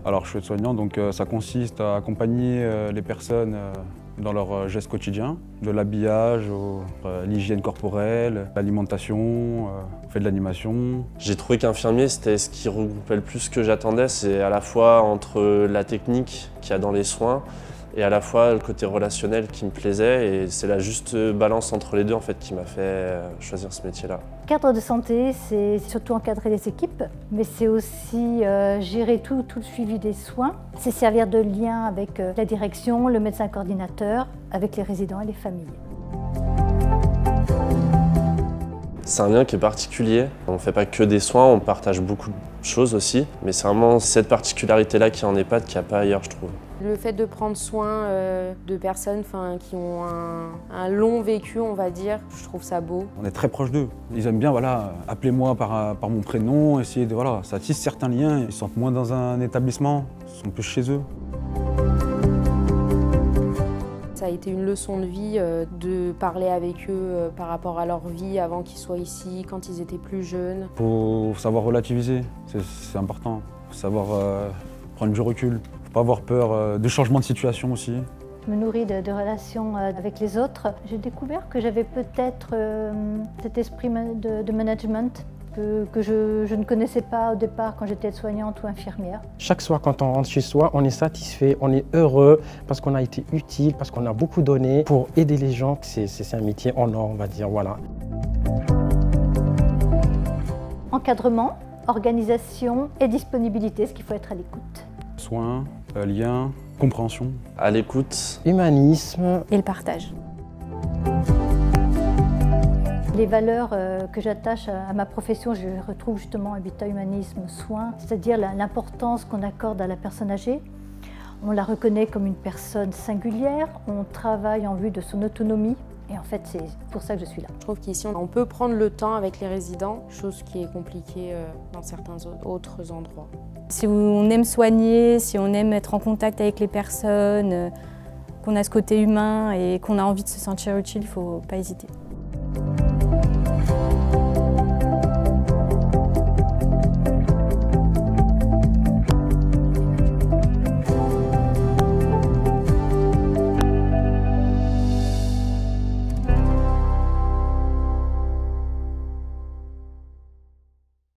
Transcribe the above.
Alors je suis aide-soignant, donc ça consiste à accompagner les personnes dans leurs gestes quotidiens, de l'habillage, l'hygiène corporelle, l'alimentation, on fait de l'animation. J'ai trouvé qu'infirmier, c'était ce qui regroupait le plus ce que j'attendais. C'est à la fois entre la technique qu'il y a dans les soins et à la fois le côté relationnel qui me plaisait. Et c'est la juste balance entre les deux en fait qui m'a fait choisir ce métier-là. Cadre de santé, c'est surtout encadrer les équipes, mais c'est aussi gérer tout le suivi des soins. C'est servir de lien avec la direction, le médecin coordinateur, avec les résidents et les familles. C'est un lien qui est particulier. On ne fait pas que des soins, on partage beaucoup de choses aussi, mais c'est vraiment cette particularité-là qui est en EHPAD qu'il n'y a pas ailleurs, je trouve. Le fait de prendre soin de personnes qui ont un long vécu, on va dire, je trouve ça beau. On est très proche d'eux. Ils aiment bien, voilà, appelez-moi par mon prénom, essayer de, voilà, ça tisse certains liens. Ils se sentent moins dans un établissement, ils sont plus chez eux. Ça a été une leçon de vie de parler avec eux par rapport à leur vie avant qu'ils soient ici, quand ils étaient plus jeunes. Il faut savoir relativiser, c'est important. Il faut savoir prendre du recul. Il ne faut pas avoir peur de changement de situation aussi. Je me nourris de relations avec les autres. J'ai découvert que j'avais peut-être cet esprit de management que je ne connaissais pas au départ quand j'étais aide-soignante ou infirmière. Chaque soir, quand on rentre chez soi, on est satisfait, on est heureux parce qu'on a été utile, parce qu'on a beaucoup donné pour aider les gens. C'est un métier en or, on va dire, voilà. Encadrement, organisation et disponibilité, ce qu'il faut être à l'écoute. Soins, liens, compréhension. À l'écoute. Humanisme. Et le partage. Les valeurs que j'attache à ma profession, je les retrouve justement habitat, humanisme, soins, c'est-à-dire l'importance qu'on accorde à la personne âgée. On la reconnaît comme une personne singulière, on travaille en vue de son autonomie et en fait c'est pour ça que je suis là. Je trouve qu'ici on peut prendre le temps avec les résidents, chose qui est compliquée dans certains autres endroits. Si on aime soigner, si on aime être en contact avec les personnes, qu'on a ce côté humain et qu'on a envie de se sentir utile, il ne faut pas hésiter.